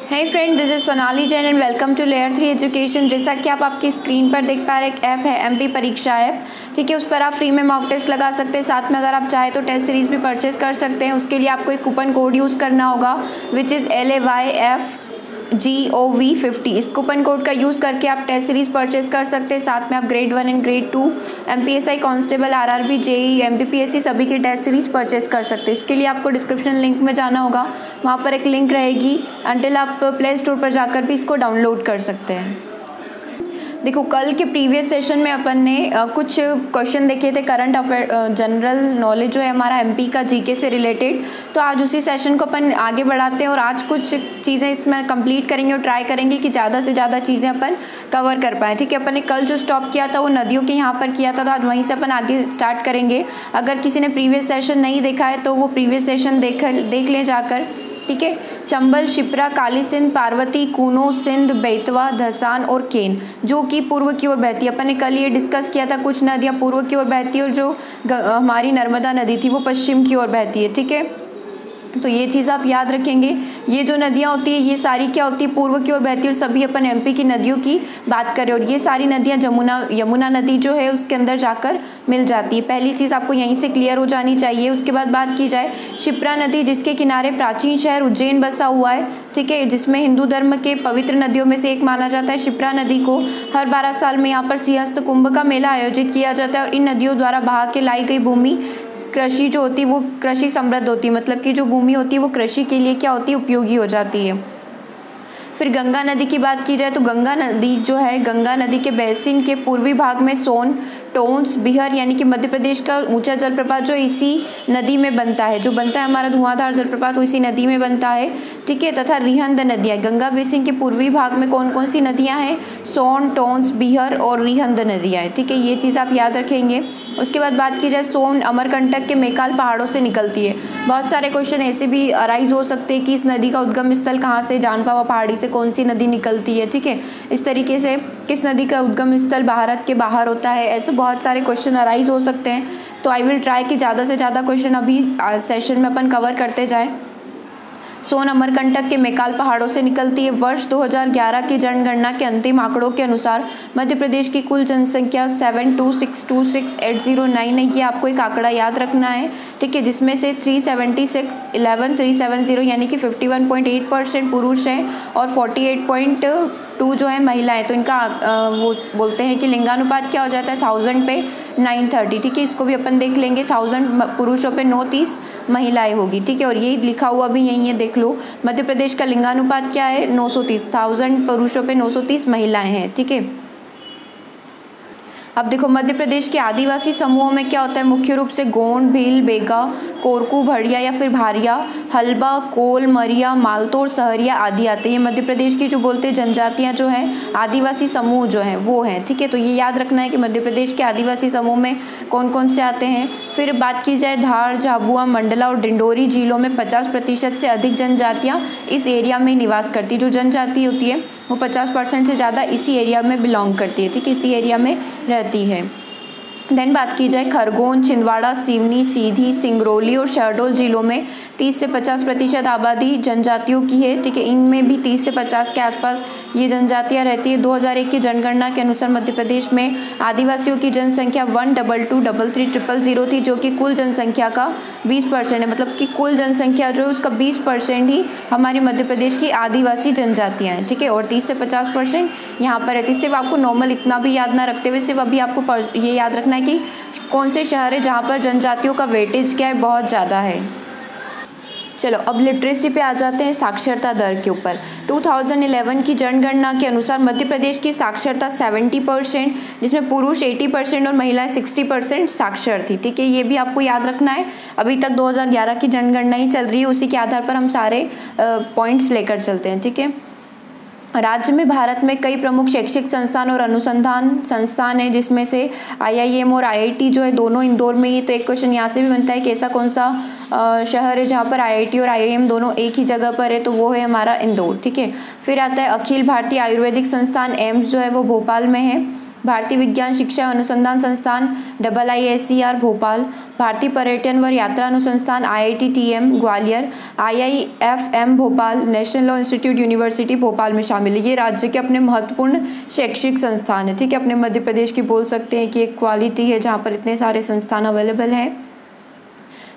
Hey friend, this is Sonali Jain and welcome to layer 3 education. जैसा कि आप आपकी स्क्रीन पर देख पा रहे एक ऐप है एमपी परीक्षा ऐप। ठीक है, उस पर आप फ्री में मॉक टेस्ट लगा सकते हैं। साथ में अगर आप चाहे तो टेस्ट सीरीज भी परचेज कर सकते हैं। उसके लिए आपको एक कूपन कोड यूज़ करना होगा विच इज़ LAYFGOV50। इस कूपन कोड का यूज़ करके आप टेस्ट सीरीज परचेज कर सकते हैं। साथ में आप grade 1 and grade 2 MPSI constable RRB JEE MPPSC सभी की टेस्ट सीरीज परचेज कर सकते हैं। इसके लिए आपको डिस्क्रिप्शन लिंक में जाना होगा, वहाँ पर एक लिंक रहेगी। अंटिल आप प्ले स्टोर पर जाकर भी इसको डाउनलोड कर सकते हैं। देखो, कल के प्रीवियस सेशन में अपन ने कुछ क्वेश्चन देखे थे करंट अफेयर, जनरल नॉलेज जो है हमारा एमपी का जीके से रिलेटेड। तो आज उसी सेशन को अपन आगे बढ़ाते हैं और आज कुछ चीज़ें इसमें कंप्लीट करेंगे और ट्राई करेंगे कि ज़्यादा से ज़्यादा चीज़ें अपन कवर कर पाएँ। ठीक है, अपन ने कल जो स्टॉप किया था वो नदियों के यहाँ पर किया था, तो आज वहीं से अपन आगे स्टार्ट करेंगे। अगर किसी ने प्रीवियस सेशन नहीं देखा है तो वो प्रीवियस सेशन देख लें जाकर। ठीक है, चंबल, शिप्रा, काली सिंध, पार्वती, कूनो, सिंध, बेतवा, धसान और केन जो कि पूर्व की ओर बहती है। अपन ने कल ये डिस्कस किया था, कुछ नदियाँ पूर्व की ओर बहती है और जो हमारी नर्मदा नदी थी वो पश्चिम की ओर बहती है। ठीक है, तो ये चीज़ आप याद रखेंगे। ये जो नदियाँ होती है ये सारी क्या होती है, पूर्व की ओर बहती है। और सभी अपन एमपी की नदियों की बात करें और ये सारी नदियाँ यमुना नदी जो है उसके अंदर जाकर मिल जाती है। पहली चीज़ आपको यहीं से क्लियर हो जानी चाहिए। उसके बाद बात की जाए शिप्रा नदी, जिसके किनारे प्राचीन शहर उज्जैन बसा हुआ है। ठीक है, जिसमें हिंदू धर्म के पवित्र नदियों में से एक माना जाता है। शिप्रा नदी को हर 12 साल में यहाँ पर सिंहस्थ कुंभ का मेला आयोजित किया जाता है और इन नदियों द्वारा बहा के लाई गई भूमि कृषि जो होती है वो कृषि समृद्ध होती है, मतलब कि जो भूमि होती है वो कृषि के लिए क्या होती है, उपयोगी हो जाती है। फिर गंगा नदी की बात की जाए तो गंगा नदी जो है, गंगा नदी के बेसिन के पूर्वी भाग में सोन, टोंस, बिहार यानी कि मध्य प्रदेश का ऊंचा जलप्रपात जो इसी नदी में बनता है, जो बनता है हमारा धुआंधार जलप्रपात वो इसी नदी में बनता है। ठीक है, तथा रिहंद नदियाँ, गंगा बेसिन के पूर्वी भाग में कौन कौन सी नदियाँ हैं, सोन, टोंस, बिहार और रिहंद नदियाँ हैं। ठीक है, ये चीज़ आप याद रखेंगे। उसके बाद बात की जाए सोन अमरकंटक के मेकाल पहाड़ों से निकलती है। बहुत सारे क्वेश्चन ऐसे भी अराइज हो सकते हैं कि इस नदी का उद्गम स्थल कहाँ से, जानपावा पहाड़ी से कौन सी नदी निकलती है। ठीक है, इस तरीके से किस नदी का उद्गम स्थल भारत के बाहर होता है, ऐसे बहुत सारे क्वेश्चन अराइज हो सकते हैं। तो आई विल ट्राई कि ज़्यादा से ज़्यादा क्वेश्चन अभी सेशन में अपन कवर करते जाएँ। सोन अमरकंटक के मेकाल पहाड़ों से निकलती है। वर्ष 2011 की जनगणना के अंतिम आंकड़ों के अनुसार मध्य प्रदेश की कुल जनसंख्या 72626809 है। ये आपको एक आंकड़ा याद रखना है। ठीक है, जिसमें से 376,11,370 यानी कि 51.8% पुरुष हैं और 48.2 जो है महिलाएं। तो इनका वो बोलते हैं कि लिंगानुपात क्या हो जाता है, 1000 पे 930। ठीक है, इसको भी अपन देख लेंगे। 1000 पुरुषों पे 930 महिलाएं होगी। ठीक है, और ये लिखा हुआ भी यही है, देख लो। मध्य प्रदेश का लिंगानुपात क्या है, 930। 1000 पुरुषों पे 930 महिलाएं हैं। ठीक है, अब देखो मध्य प्रदेश के आदिवासी समूहों में क्या होता है, मुख्य रूप से गोंड, भील, बेगा, कोरकू, भड़िया या फिर भारिया, हलबा, कोल, मरिया, मालतोड़, सहरिया आदि आते हैं। ये मध्य प्रदेश की जो बोलते हैं जनजातियां जो हैं, आदिवासी समूह जो हैं वो हैं। ठीक है, तो ये याद रखना है कि मध्य प्रदेश के आदिवासी समूह में कौन कौन से आते हैं। फिर बात की जाए धार, झाबुआ, मंडला और डिंडोरी जिलों में 50% से अधिक जनजातियाँ इस एरिया में निवास करती। जो जनजाति होती है वो 50% से ज़्यादा इसी एरिया में बिलोंग करती है। ठीक है, इसी एरिया में रहती है। देन बात की जाए खरगोन, छिंदवाड़ा, सिवनी, सीधी, सिंगरौली और शहडोल जिलों में 30 से 50% आबादी जनजातियों की है। ठीक है, इनमें भी 30 से 50 के आसपास ये जनजातियां रहती है। 2001 की जनगणना के अनुसार मध्य प्रदेश में आदिवासियों की जनसंख्या 1223300 थी, जो कि कुल जनसंख्या का 20% है। मतलब कि कुल जनसंख्या जो है उसका 20% ही हमारी मध्य प्रदेश की आदिवासी जनजातियाँ हैं। ठीक है, और 30 से 50% यहाँ पर रहती है। सिर्फ आपको नॉर्मल इतना भी याद ना रखते हुए सिर्फ अभी आपको ये याद रखना है कि कौन से शहर है जहाँ पर जनजातियों का वेटेज क्या है, बहुत ज़्यादा है। चलो अब लिटरेसी पे आ जाते हैं, साक्षरता दर के ऊपर। 2011 की जनगणना के अनुसार मध्य प्रदेश की साक्षरता 70%, जिसमें पुरुष 80% और महिलाएं 60% साक्षर थी। ठीक है, ये भी आपको याद रखना है। अभी तक 2011 की जनगणना ही चल रही है, उसी के आधार पर हम सारे पॉइंट्स लेकर चलते हैं। ठीक है, राज्य में भारत में कई प्रमुख शैक्षिक संस्थान और अनुसंधान संस्थान हैं, जिसमें से IIM और IIT जो है दोनों इंदौर में ही। तो एक क्वेश्चन यहाँ से भी बनता है कि ऐसा कौन सा शहर है जहाँ पर IIT और IIM दोनों एक ही जगह पर है, तो वो है हमारा इंदौर। ठीक है, फिर आता है अखिल भारतीय आयुर्वेदिक संस्थान एम्स जो है वो भोपाल में है। भारतीय विज्ञान शिक्षा अनुसंधान संस्थान IISER भोपाल, भारतीय पर्यटन व यात्रा अनुसंस्थान IITTM Gwalior, IIFM Bhopal, national law institute university Bhopal में शामिल है। ये राज्य के अपने महत्वपूर्ण शैक्षिक संस्थान है, ठीक है। अपने मध्य प्रदेश की बोल सकते हैं कि एक क्वालिटी है जहाँ पर इतने सारे संस्थान अवेलेबल हैं।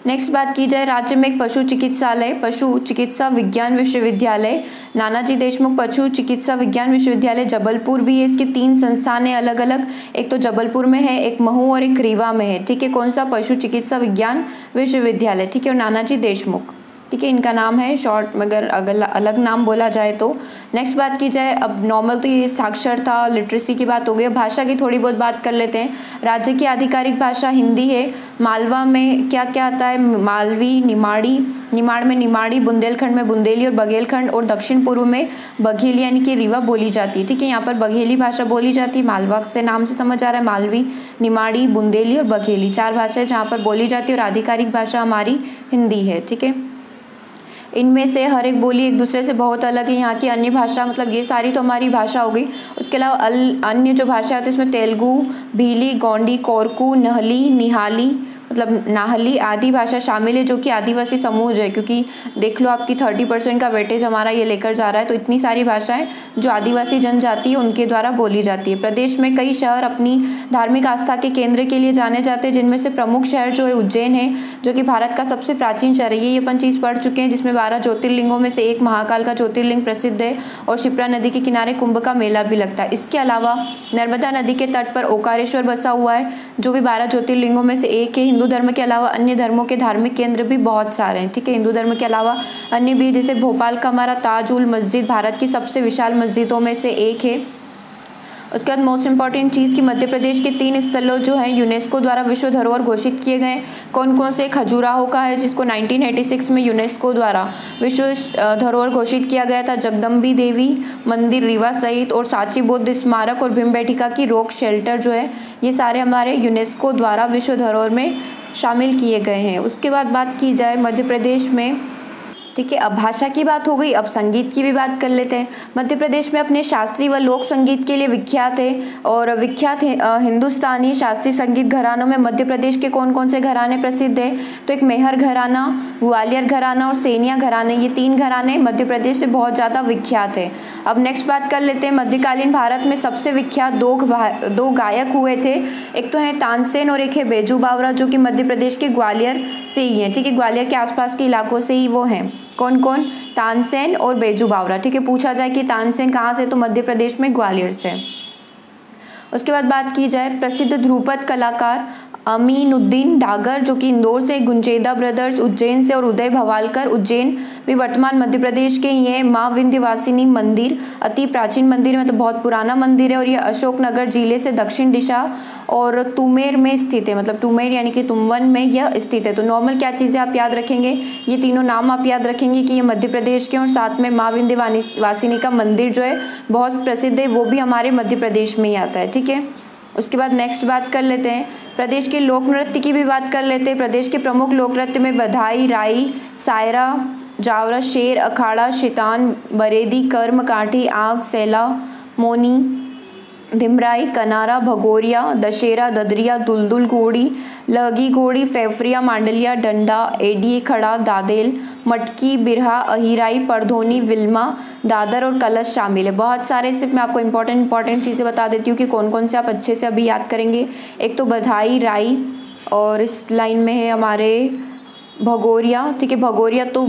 नेक्स्ट बात की जाए, राज्य में एक पशु चिकित्सालय, पशु चिकित्सा विज्ञान विश्वविद्यालय, नानाजी देशमुख पशु चिकित्सा विज्ञान विश्वविद्यालय जबलपुर भी है। इसके 3 संस्थान है अलग अलग, एक तो जबलपुर में है, एक महू और एक रीवा में है, ठीक है। कौन सा? पशु चिकित्सा विज्ञान विश्वविद्यालय, ठीक है, और नानाजी देशमुख, ठीक है, इनका नाम है शॉर्ट, मगर अगर अलग नाम बोला जाए तो। नेक्स्ट बात की जाए, अब नॉर्मल तो ये साक्षरता लिटरेसी की बात हो गई, भाषा की थोड़ी बहुत बात कर लेते हैं। राज्य की आधिकारिक भाषा हिंदी है। मालवा में क्या क्या आता है? मालवी, निमाड़ी, निमाड़ में निमाड़ी, बुंदेलखंड में बुंदेली और बघेलखंड, और दक्षिण पूर्व में बघेली यानी कि रीवा बोली जाती है, ठीक है। यहाँ पर बघेली भाषा बोली जाती है, मालवा से नाम से समझ आ रहा है। मालवी, निमाड़ी, बुंदेली और बघेली 4 भाषाएं जहाँ पर बोली जाती है, और आधिकारिक भाषा हमारी हिंदी है, ठीक है। इनमें से हर एक बोली एक दूसरे से बहुत अलग है। यहाँ की अन्य भाषा, मतलब ये सारी तो हमारी भाषा हो गई, उसके अलावा अन्य जो भाषा आती है इसमें तेलुगु, भीली, गोंडी, कोरकू, नहली, निहाली, मतलब नाहली आदि भाषा शामिल है, जो कि आदिवासी समूह है, क्योंकि देख लो आपकी 30% का वेटेज हमारा ये लेकर जा रहा है। तो इतनी सारी भाषाएं जो आदिवासी जनजाति है उनके द्वारा बोली जाती है। प्रदेश में कई शहर अपनी धार्मिक आस्था के केंद्र के लिए जाने जाते हैं, जिनमें से प्रमुख शहर जो है उज्जैन है, जो कि भारत का सबसे प्राचीन शहर है। ये अपन चीज़ पढ़ चुके हैं, जिसमें 12 ज्योतिर्लिंगों में से एक महाकाल का ज्योतिर्लिंग प्रसिद्ध है, और शिप्रा नदी के किनारे कुंभ का मेला भी लगता है। इसके अलावा नर्मदा नदी के तट पर ओकारेश्वर बसा हुआ है, जो भी 12 ज्योतिर्लिंगों में से एक है। हिंदू धर्म के अलावा अन्य धर्मों के धार्मिक केंद्र भी बहुत सारे हैं, ठीक है। हिंदू धर्म के अलावा अन्य भी, जैसे भोपाल का हमारा ताज उल मस्जिद भारत की सबसे विशाल मस्जिदों में से एक है। उसके बाद मोस्ट इंपॉर्टेंट चीज़ कि मध्य प्रदेश के 3 स्थलों जो हैं यूनेस्को द्वारा विश्व धरोहर घोषित किए गए। कौन कौन से? खजुराहो का है, जिसको 1986 में यूनेस्को द्वारा विश्व धरोहर घोषित किया गया था। जगदम्बी देवी मंदिर रीवा सहित, और सांची बौद्ध स्मारक और भीमबेटका की रॉक शेल्टर जो है, ये सारे हमारे यूनेस्को द्वारा विश्व धरोहर में शामिल किए गए हैं। उसके बाद बात की जाए मध्य प्रदेश में, ठीक है। अब भाषा की बात हो गई, अब संगीत की भी बात कर लेते हैं। मध्य प्रदेश में अपने शास्त्रीय व लोक संगीत के लिए विख्यात है, और विख्यात हिंदुस्तानी शास्त्रीय संगीत घरानों में मध्य प्रदेश के कौन कौन से घराने प्रसिद्ध है? तो एक मेहर घराना, ग्वालियर घराना और सेनिया घराने, ये 3 घराने मध्य प्रदेश से बहुत ज़्यादा विख्यात है। अब नेक्स्ट बात कर लेते हैं, मध्यकालीन भारत में सबसे विख्यात 2 गायक हुए थे। एक तो है तानसेन और एक है बैजू बावरा, जो कि मध्य प्रदेश के ग्वालियर से ही हैं, ठीक है। ग्वालियर के आसपास के इलाकों से ही वो हैं। कौन कौन? तानसेन और बैजू बावरा, ठीक है। पूछा जाए कि तानसेन कहाँ से, तो मध्य प्रदेश में ग्वालियर से। उसके बाद बात की जाए, प्रसिद्ध ध्रुपद कलाकार अमीनुद्दीन डागर, जो कि इंदौर से, गुंजेदा ब्रदर्स उज्जैन से, और उदय भवालकर उज्जैन भी वर्तमान मध्य प्रदेश के ही है। माँ विंध्यवासिनी मंदिर अति प्राचीन मंदिर है, मतलब बहुत पुराना मंदिर है, और ये अशोकनगर जिले से दक्षिण दिशा और तुमेर में स्थित है, मतलब तुमेर यानी कि तुमवन में यह स्थित है। तो नॉर्मल क्या चीज़ें आप याद रखेंगे? ये तीनों नाम आप याद रखेंगे कि ये मध्य प्रदेश के, और साथ में माँ विंध्यवासिनी का मंदिर जो है बहुत प्रसिद्ध है, वो भी हमारे मध्य प्रदेश में ही आता है, ठीक है। उसके बाद नेक्स्ट बात कर लेते हैं, प्रदेश के लोक नृत्य की भी बात कर लेते हैं। प्रदेश के प्रमुख लोक नृत्य में बधाई, राई, सायरा, जावरा, शेर, अखाड़ा, शितान, बरेदी, कर्म काठी, आग, सैला, मोनी, धिमराई, कनारा, भगोरिया, दशेरा, ददरिया, दुलदुल घोड़ी, लगी घोड़ी, फेफरिया, मांडलिया, डंडा, एडी खड़ा, दादेल, मटकी, बिरहा, अहिराई, परधोनी, विल्मा, दादर और कलश शामिल है। बहुत सारे, सिर्फ मैं आपको इंपॉर्टेंट चीज़ें बता देती हूँ कि कौन कौन से आप अच्छे से अभी याद करेंगे। एक तो बधाई, राई, और इस लाइन में है हमारे भगोरिया, ठीक है। भगोरिया तो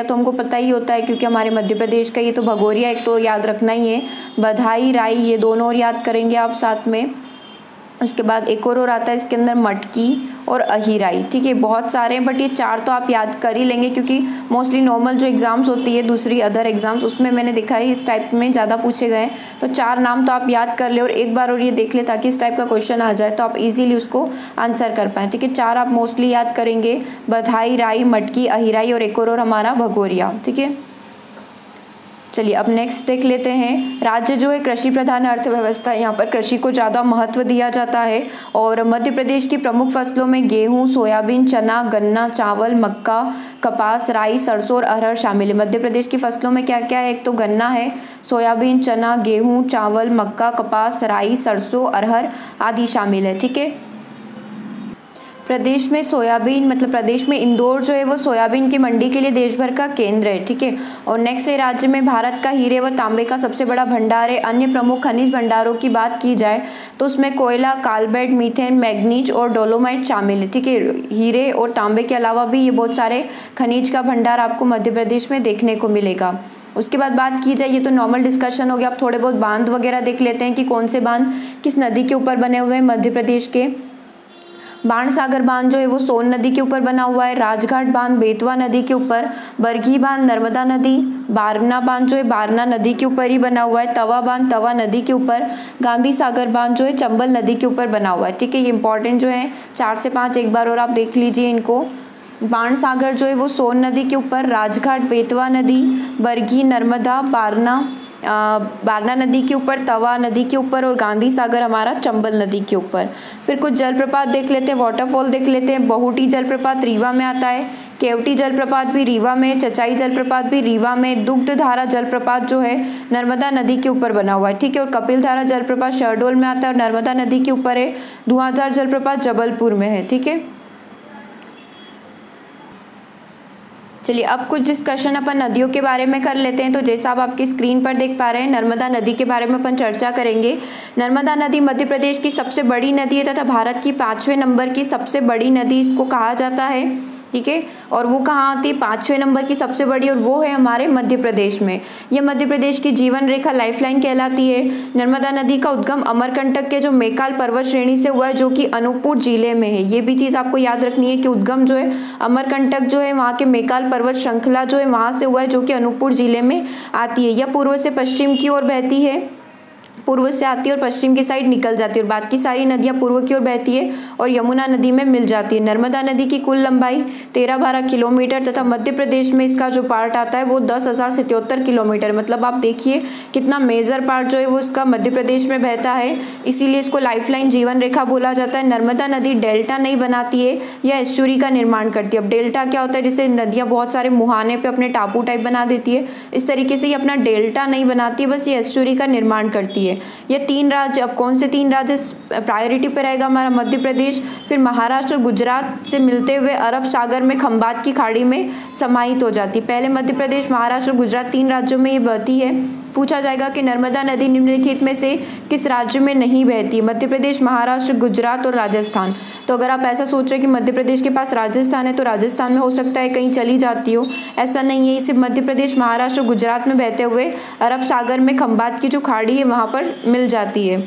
हमको पता ही होता है क्योंकि हमारे मध्य प्रदेश का ये तो भगोरिया एक तो याद रखना ही है। बधाई, राई, ये दोनों और याद करेंगे आप साथ में। उसके बाद एक और आता है इसके अंदर मटकी और अहिराई, ठीक है। बहुत सारे हैं, बट ये 4 तो आप याद कर ही लेंगे, क्योंकि मोस्टली नॉर्मल जो एग्ज़ाम्स होती है, दूसरी अदर एग्ज़ाम्स, उसमें मैंने देखा है इस टाइप में ज़्यादा पूछे गए। तो 4 नाम तो आप याद कर ले और एक बार और ये देख ले, ताकि इस टाइप का क्वेश्चन आ जाए तो आप इजीली उसको आंसर कर पाएँ, ठीक है। 4 आप मोस्टली याद करेंगे, बधाई, राई, मटकी, अहिराई और एक और हमारा भगोरिया, ठीक है। चलिए अब नेक्स्ट देख लेते हैं। राज्य जो है कृषि प्रधान अर्थव्यवस्था है, यहाँ पर कृषि को ज़्यादा महत्व दिया जाता है। और मध्य प्रदेश की प्रमुख फसलों में गेहूँ, सोयाबीन, चना, गन्ना, चावल, मक्का, कपास, राई, सरसों और अरहर शामिल है। मध्य प्रदेश की फसलों में क्या क्या है? एक तो गन्ना है, सोयाबीन, चना, गेहूँ, चावल, मक्का, कपास, राई, सरसों, अरहर आदि शामिल है। ठीक है। प्रदेश में सोयाबीन मतलब प्रदेश में इंदौर जो है वो सोयाबीन की मंडी के लिए देश भर का केंद्र है। ठीक है। और नेक्स्ट है, राज्य में भारत का हीरे व तांबे का सबसे बड़ा भंडार है। अन्य प्रमुख खनिज भंडारों की बात की जाए तो उसमें कोयला, कार्बाइड, मीथेन, मैग्नीज और डोलोमाइट शामिल है। ठीक है। हीरे और तांबे के अलावा भी ये बहुत सारे खनिज का भंडार आपको मध्य प्रदेश में देखने को मिलेगा। उसके बाद बात की जाए, ये तो नॉर्मल डिस्कशन हो गया। अब थोड़े बहुत बांध वगैरह देख लेते हैं कि कौन से बांध किस नदी के ऊपर बने हुए हैं मध्य प्रदेश के। बाणसागर बांध जो है वो सोन नदी के ऊपर बना हुआ है। राजघाट बांध बेतवा नदी के ऊपर। बरगी बांध नर्मदा नदी। बारना बांध जो है बारना नदी के ऊपर ही बना हुआ है। तवा बांध तवा नदी के ऊपर। गांधी सागर बांध जो है चंबल नदी के ऊपर बना हुआ है। ठीक है। ये इंपॉर्टेंट जो है 4 से 5 एक बार और आप देख लीजिए इनको। बाणसागर जो है वो सोन नदी के ऊपर। राजघाट बेतवा नदी। बरगी नर्मदा बारना नदी के ऊपर, तवा नदी के ऊपर और गांधी सागर हमारा चंबल नदी के ऊपर। फिर कुछ जलप्रपात देख लेते हैं, वाटरफॉल देख लेते हैं। बहुटी जलप्रपात रीवा में आता है। केवटी जलप्रपात भी रीवा में। चचाई जलप्रपात भी रीवा में। दुग्धधारा जलप्रपात जो है नर्मदा नदी के ऊपर बना हुआ है। ठीक है। और कपिलधारा जलप्रपात शहडोल में आता है और नर्मदा नदी के ऊपर है। धुआंधार जलप्रपात जबलपुर में है। ठीक है। चलिए अब कुछ डिस्कशन अपन नदियों के बारे में कर लेते हैं। तो जैसा आप आपकी स्क्रीन पर देख पा रहे हैं, नर्मदा नदी के बारे में अपन चर्चा करेंगे। नर्मदा नदी मध्य प्रदेश की सबसे बड़ी नदी है तथा भारत की 5वें नंबर की सबसे बड़ी नदी इसको कहा जाता है। ठीक है। और वो कहाँ आती है? 5वें नंबर की सबसे बड़ी, और वो है हमारे मध्य प्रदेश में। ये मध्य प्रदेश की जीवन रेखा लाइफलाइन कहलाती है। नर्मदा नदी का उद्गम अमरकंटक के जो मेकाल पर्वत श्रेणी से हुआ है, जो कि अनूपपुर जिले में है। ये भी चीज़ आपको याद रखनी है कि उद्गम जो है अमरकंटक जो है वहाँ के मेकाल पर्वत श्रृंखला जो है वहाँ से हुआ है, जो कि अनूपपुर जिले में आती है। यह पूर्व से पश्चिम की ओर बहती है, पूर्व से आती है और पश्चिम की साइड निकल जाती है। और बाकी सारी नदियाँ पूर्व की ओर बहती है और यमुना नदी में मिल जाती है। नर्मदा नदी की कुल लंबाई 13-12 किलोमीटर तथा मध्य प्रदेश में इसका जो पार्ट आता है वो 10,077 किलोमीटर। मतलब आप देखिए कितना मेजर पार्ट जो है वो इसका मध्य प्रदेश में बहता है, इसीलिए इसको लाइफलाइन जीवन रेखा बोला जाता है। नर्मदा नदी डेल्टा नहीं बनाती है, यह एस्चुरी का निर्माण करती है। अब डेल्टा क्या होता है? जैसे नदियाँ बहुत सारे मुहाने पे अपने टापू टाइप बना देती है, इस तरीके से ये अपना डेल्टा नहीं बनाती है, बस ये एस्चुरी का निर्माण करती है। ये 3 राज्य, अब कौन से 3 राज्य प्रायोरिटी पे रहेगा? हमारा मध्य प्रदेश, फिर महाराष्ट्र और गुजरात से मिलते हुए अरब सागर में खंबात की खाड़ी में समाहित हो जाती है। पहले मध्य प्रदेश, महाराष्ट्र और गुजरात 3 राज्यों में ये बहती है। पूछा जाएगा कि नर्मदा नदी निम्नलिखित में से किस राज्य में नहीं बहती है? मध्य प्रदेश, महाराष्ट्र, गुजरात और राजस्थान। तो अगर आप ऐसा सोच रहे हैं कि मध्य प्रदेश के पास राजस्थान है तो राजस्थान में हो सकता है कहीं चली जाती हो, ऐसा नहीं है। सिर्फ मध्य प्रदेश, महाराष्ट्र, गुजरात में बहते हुए अरब सागर में खंबात की जो खाड़ी है वहाँ पर मिल जाती है।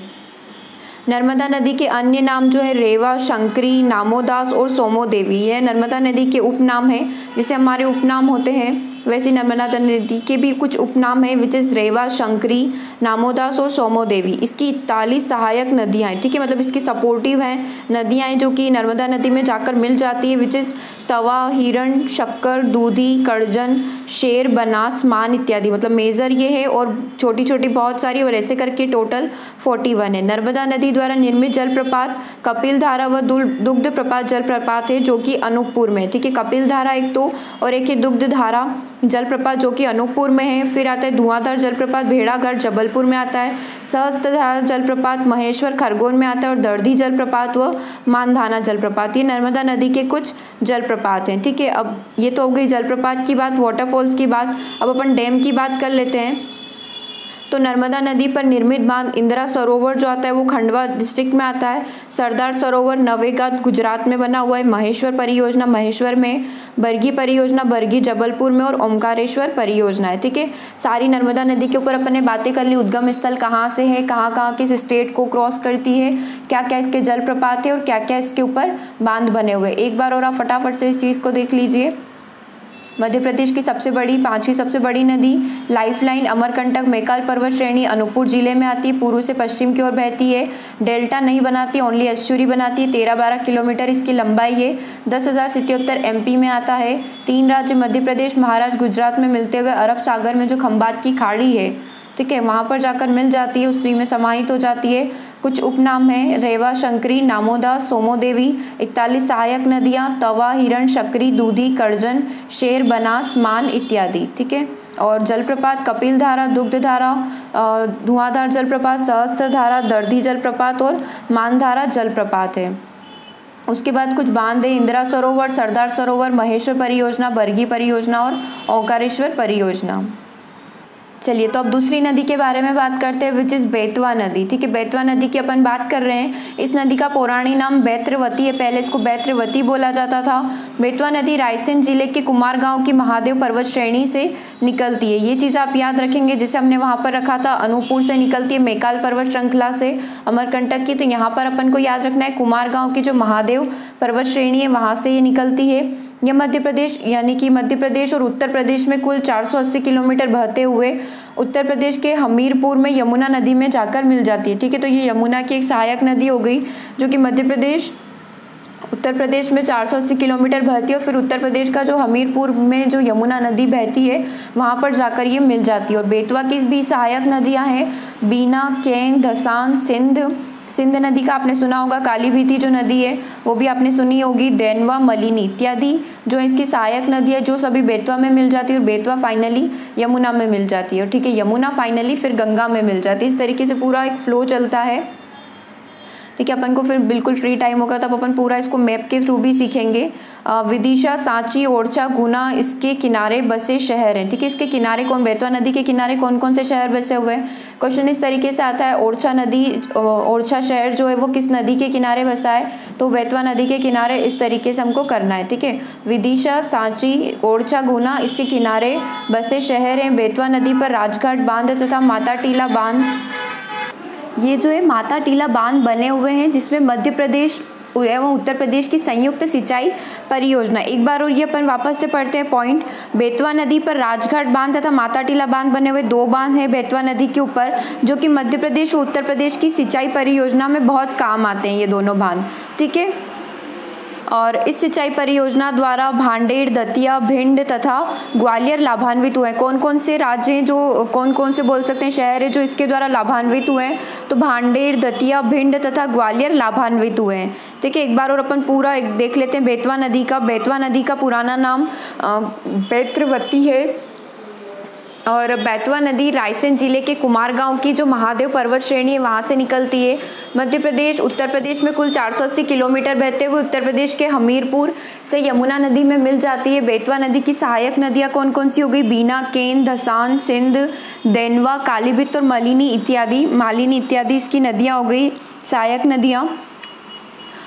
नर्मदा नदी के अन्य नाम जो है रेवा, शंकरी, नामोदास और सोमोदेवी, यह नर्मदा नदी के उपनाम है। जैसे हमारे उपनाम होते हैं वैसे नर्मदा नदी के भी कुछ उपनाम है, विच इज़ रेवा, शंकरी, नामोदास और सोमोदेवी। इसकी 41 सहायक नदियाँ हैं। ठीक है। मतलब इसकी सपोर्टिव हैं नदियाँ हैं जो कि नर्मदा नदी में जाकर मिल जाती है, विच इज़ तवा, हिरण, शक्कर, दूधी, करजन, शेर, बनास, मान इत्यादि। मतलब मेजर ये है और छोटी छोटी बहुत सारी, और ऐसे करके टोटल 41 है। नर्मदा नदी द्वारा निर्मित जलप्रपात कपिल धारा व दुग्ध प्रपात जलप्रपात है, जो कि अनूपपुर में। ठीक है। कपिल धारा एक तो, और एक है दुग्ध धारा जलप्रपात जो कि अनूपपुर में है। फिर आता है धुआंधार जलप्रपात भेड़ाघाट जबलपुर में आता है। सहस्त्रधारा जलप्रपात महेश्वर खरगोन में आता है। और दर्दी जलप्रपात व मानधाना जलप्रपात, ये नर्मदा नदी के कुछ जलप्रपात हैं। ठीक है। अब ये तो हो गई जलप्रपात की बात, वाटरफॉल्स की बात। अब अपन डैम की बात कर लेते हैं। तो नर्मदा नदी पर निर्मित बांध इंदिरा सरोवर जो आता है वो खंडवा डिस्ट्रिक्ट में आता है। सरदार सरोवर नवेगांव गुजरात में बना हुआ है। महेश्वर परियोजना महेश्वर में। बरगी परियोजना बरगी जबलपुर में। और ओमकारेश्वर परियोजना है। ठीक है। सारी नर्मदा नदी के ऊपर अपन ने बातें कर ली। उद्गम स्थल कहाँ से है, कहाँ कहाँ किस स्टेट को क्रॉस करती है, क्या क्या इसके जलप्रपात है और क्या क्या इसके ऊपर बांध बने हुए। एक बार और आप फटाफट से इस चीज़ को देख लीजिए। मध्य प्रदेश की सबसे बड़ी 5वीं सबसे बड़ी नदी लाइफलाइन अमरकंटक मैकाल पर्वत श्रेणी अनूपपुर जिले में आती है, पूर्व से पश्चिम की ओर बहती है, डेल्टा नहीं बनाती, ओनली एस्चुरी बनाती है, 13-12 किलोमीटर इसकी लंबाई है, 10,077 एमपी में आता है। 3 राज्य मध्य प्रदेश, महाराष्ट्र, गुजरात में मिलते हुए अरब सागर में जो खंबात की खाड़ी है, ठीक है, वहाँ पर जाकर मिल जाती है, उसी में समाहित हो जाती है। कुछ उपनाम हैं रेवा, शंकरी, नामोदा, सोमोदेवी। 41 सहायक नदियाँ तवा, हिरण, शकरी, दूधी, करजन, शेर, बनास, मान इत्यादि, ठीक है। और जलप्रपात कपिल धारा, दुग्ध धारा, धुआंधार जलप्रपात, सहस्त्र धारा, दर्दी जलप्रपात और मानधारा जलप्रपात है। उसके बाद कुछ बांध है इंदिरा सरोवर, सरदार सरोवर, महेश्वर परियोजना, बरगी परियोजना और ओंकारेश्वर परियोजना। चलिए तो अब दूसरी नदी के बारे में बात करते हैं, विच इज़ बेतवा नदी, ठीक है। बेतवा नदी की अपन बात कर रहे हैं। इस नदी का पौराणिक नाम बैत्रवती है, पहले इसको बैत्रवती बोला जाता था। बेतवा नदी रायसेन जिले के कुमार गांव की महादेव पर्वत श्रेणी से निकलती है। ये चीज़ आप याद रखेंगे, जिसे हमने वहाँ पर रखा था, अनूपपुर से निकलती है, मैकाल पर्वत श्रृंखला से अमरकंटक की। तो यहाँ पर अपन को याद रखना है कुमार गाँव की जो महादेव पर्वत श्रेणी है वहाँ से ये निकलती है। यह मध्य प्रदेश यानी कि मध्य प्रदेश और उत्तर प्रदेश में कुल 480 किलोमीटर बहते हुए उत्तर प्रदेश के हमीरपुर में यमुना नदी में जाकर मिल जाती है, ठीक है। तो ये यमुना की एक सहायक नदी हो गई जो कि मध्य प्रदेश उत्तर प्रदेश में 480 किलोमीटर बहती है और फिर उत्तर प्रदेश का जो हमीरपुर में जो यमुना नदी बहती है वहाँ पर जाकर ये मिल जाती है। और बेतवा की भी सहायक नदियाँ हैं बीना, केन, धसान, सिंध नदी का आपने सुना होगा, कालीभीति जो नदी है वो भी आपने सुनी होगी, देनवा, मलिनी इत्यादि जो इसकी सहायक नदी है, जो सभी बेतवा में मिल जाती है और बेतवा फाइनली यमुना में मिल जाती है, ठीक है। यमुना फाइनली फिर गंगा में मिल जाती है। इस तरीके से पूरा एक फ्लो चलता है, ठीक है। अपन को फिर बिल्कुल फ्री टाइम होगा तब अपन पूरा इसको मैप के थ्रू भी सीखेंगे। विदिशा, सांची, ओरछा, गुना इसके किनारे बसे शहर हैं, ठीक है। इसके किनारे कौन, बेतवा नदी के किनारे कौन कौन से शहर बसे हुए हैं। क्वेश्चन इस तरीके से आता है, ओरछा शहर जो है वो किस नदी के किनारे बसा है, तो बेतवा नदी के किनारे। इस तरीके से हमको करना है, ठीक है। विदिशा, सांची, ओरछा, गुना इसके किनारे बसे शहर हैं। बेतवा नदी पर राजघाट बांध तथा माता टीला बांध, ये जो है माता टीला बांध बने हुए हैं जिसमें मध्य प्रदेश एवं उत्तर प्रदेश की संयुक्त सिंचाई परियोजना। एक बार और ये अपन वापस से पढ़ते हैं पॉइंट। बेतवा नदी पर राजघाट बांध तथा माता टीला बांध बने हुए 2 बांध हैं बेतवा नदी के ऊपर, जो कि मध्य प्रदेश और उत्तर प्रदेश की सिंचाई परियोजना में बहुत काम आते हैं ये दोनों बांध, ठीक है। और इस सिंचाई परियोजना द्वारा भांडेर, दतिया, भिंड तथा ग्वालियर लाभान्वित हुए हैं। कौन कौन से राज्य हैं जो, कौन कौन से बोल सकते हैं शहर है जो इसके द्वारा लाभान्वित हुए हैं, तो भांडेर, दतिया, भिंड तथा ग्वालियर लाभान्वित हुए हैं, ठीक है। एक बार और अपन पूरा देख लेते हैं बेतवा नदी का। बेतवा नदी का पुराना नाम बैत्रवती है और बेतवा नदी रायसेन जिले के कुमार गांव की जो महादेव पर्वत श्रेणी है वहाँ से निकलती है। मध्य प्रदेश उत्तर प्रदेश में कुल 480 किलोमीटर बहते हुए उत्तर प्रदेश के हमीरपुर से यमुना नदी में मिल जाती है। बेतवा नदी की सहायक नदियाँ कौन कौन सी हो गई, बीना, केन, धसान, सिंध, देनवा, कालीभीत और मालिनी इत्यादि इसकी नदियाँ हो गई सहायक नदियाँ।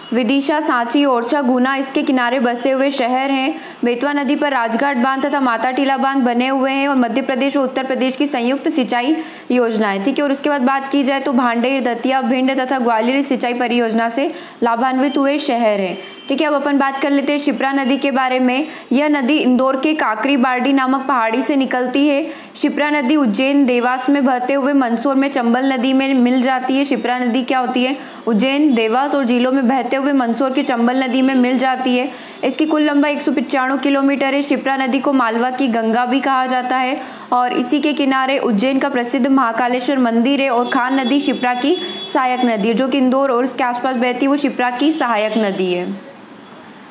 विदिशा, सांची, ओरछा, गुना इसके किनारे बसे हुए शहर हैं। बेतवा नदी पर राजघाट बांध तथा माता टीला बांध बने हुए हैं और मध्य प्रदेश और उत्तर प्रदेश की संयुक्त सिंचाई योजना है, ठीक है। और उसके बाद बात की जाए तो भांडेर, दतिया, भिंड तथा ग्वालियर सिंचाई परियोजना से लाभान्वित हुए शहर हैं, ठीक है। अब अपन बात कर लेते हैं शिप्रा नदी के बारे में। यह नदी इंदौर के काकरी बारडी नामक पहाड़ी से निकलती है। शिप्रा नदी उज्जैन, देवास में बहते हुए मंदसौर में चंबल नदी में मिल जाती है। शिप्रा नदी क्या होती है, उज्जैन, देवास और जिलों में बहते हुए मंदसौर की चंबल नदी में मिल जाती है। इसकी कुल लंबाई 195 किलोमीटर है। शिप्रा नदी को मालवा की गंगा भी कहा जाता है और इसी के किनारे उज्जैन का प्रसिद्ध महाकालेश्वर मंदिर है। और खान नदी शिप्रा की सहायक नदी है, जो कि इंदौर और इसके आसपास बहती है वो शिप्रा की सहायक नदी है।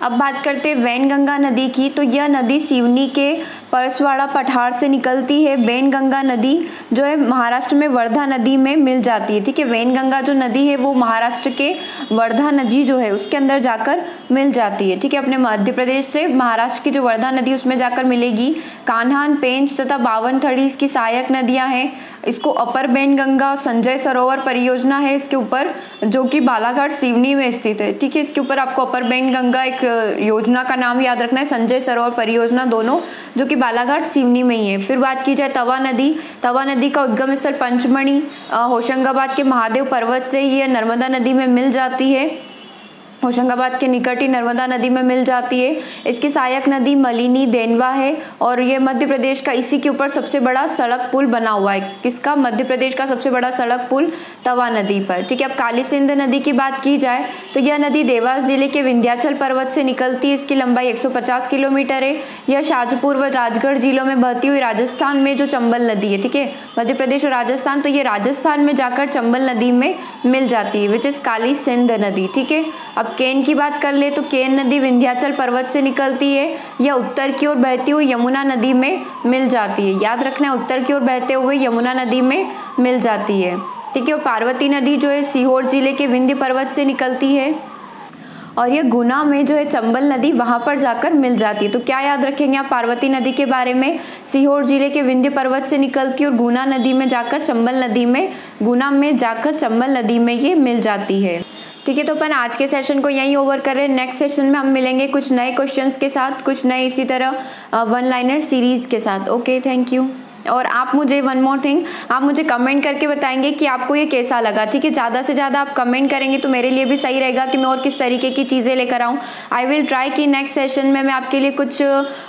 अब बात करते हैं वैनगंगा नदी की। तो यह नदी सिवनी के परसवाड़ा पठार से निकलती है। वैनगंगा नदी जो है महाराष्ट्र में वर्धा नदी में मिल जाती है, ठीक है। वैनगंगा जो नदी है वो महाराष्ट्र के वर्धा नदी जो है उसके अंदर जाकर मिल जाती है, ठीक है। अपने मध्य प्रदेश से महाराष्ट्र की जो वर्धा नदी उसमें जाकर मिलेगी। कान्हान, पेंच तथा बावनथड़ी इसकी सहायक नदियाँ हैं। इसको अपर वैनगंगा संजय सरोवर परियोजना है इसके ऊपर, जो कि बालाघाट सिवनी में स्थित है, ठीक है। इसके ऊपर आपको अपर वैनगंगा एक योजना का नाम याद रखना है, संजय सरोवर परियोजना दोनों, जो कि बालाघाट सिवनी में ही है। फिर बात की जाए तवा नदी का उद्गम स्थल पंचमढ़ी होशंगाबाद के महादेव पर्वत से यह नर्मदा नदी में मिल जाती है। होशंगाबाद के निकट ही नर्मदा नदी में मिल जाती है। इसकी सहायक नदी मलिनी देनवा है और ये मध्य प्रदेश का इसी के ऊपर सबसे बड़ा सड़क पुल बना हुआ है। किसका? मध्य प्रदेश का सबसे बड़ा सड़क पुल तवा नदी पर। ठीक है, अब काली सिंध नदी की बात की जाए तो यह नदी देवास जिले के विंध्याचल पर्वत से निकलती है। इसकी लंबाई 150 किलोमीटर है। यह शाहजपुर व राजगढ़ जिलों में बहती हुई राजस्थान में जो चंबल नदी है, ठीक है, मध्य प्रदेश और राजस्थान, तो ये राजस्थान में जाकर चंबल नदी में मिल जाती है, विच इज काली सिंध नदी। ठीक है, अब केन की बात कर ले तो केन नदी विंध्याचल पर्वत से निकलती है। यह उत्तर की ओर बहती हुई यमुना नदी में मिल जाती है। याद रखना है, उत्तर की ओर बहते हुए यमुना नदी में मिल जाती है। ठीक है, और पार्वती नदी जो है सीहोर जिले के विंध्य पर्वत से निकलती है और ये गुना में जो है चंबल नदी वहां पर जाकर मिल जाती है। तो क्या याद रखेंगे आप पार्वती नदी के बारे में? सीहोर जिले के विंध्य पर्वत से निकलती है और गुना नदी में जाकर चंबल नदी में, गुना में जाकर चंबल नदी में ये मिल जाती है। ठीक है, तो अपन आज के सेशन को यहीं ओवर कर रहे हैं। नेक्स्ट सेशन में हम मिलेंगे कुछ नए क्वेश्चंस के साथ, कुछ नए इसी तरह वन लाइनर सीरीज के साथ। Okay, thank you. और आप मुझे वन मोर थिंग, आप मुझे कमेंट करके बताएंगे कि आपको ये कैसा लगा। ठीक है, ज़्यादा से ज़्यादा आप कमेंट करेंगे तो मेरे लिए भी सही रहेगा कि मैं और किस तरीके की चीज़ें लेकर आऊँ। आई विल ट्राई कि नेक्स्ट सेशन में मैं आपके लिए कुछ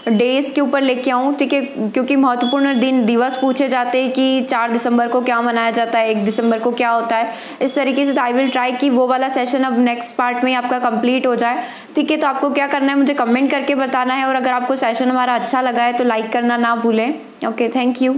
डेज के ऊपर लेके आऊँ। ठीक है, क्योंकि महत्वपूर्ण दिवस पूछे जाते हैं कि 4 दिसंबर को क्या मनाया जाता है, 1 दिसंबर को क्या होता है, इस तरीके से। तो आई विल ट्राई कि वो वाला सेशन अब नेक्स्ट पार्ट में आपका कंप्लीट हो जाए। ठीक है, तो आपको क्या करना है, मुझे कमेंट करके बताना है और अगर आपको सेशन हमारा अच्छा लगा है तो लाइक करना ना भूलें। Okay, thank you.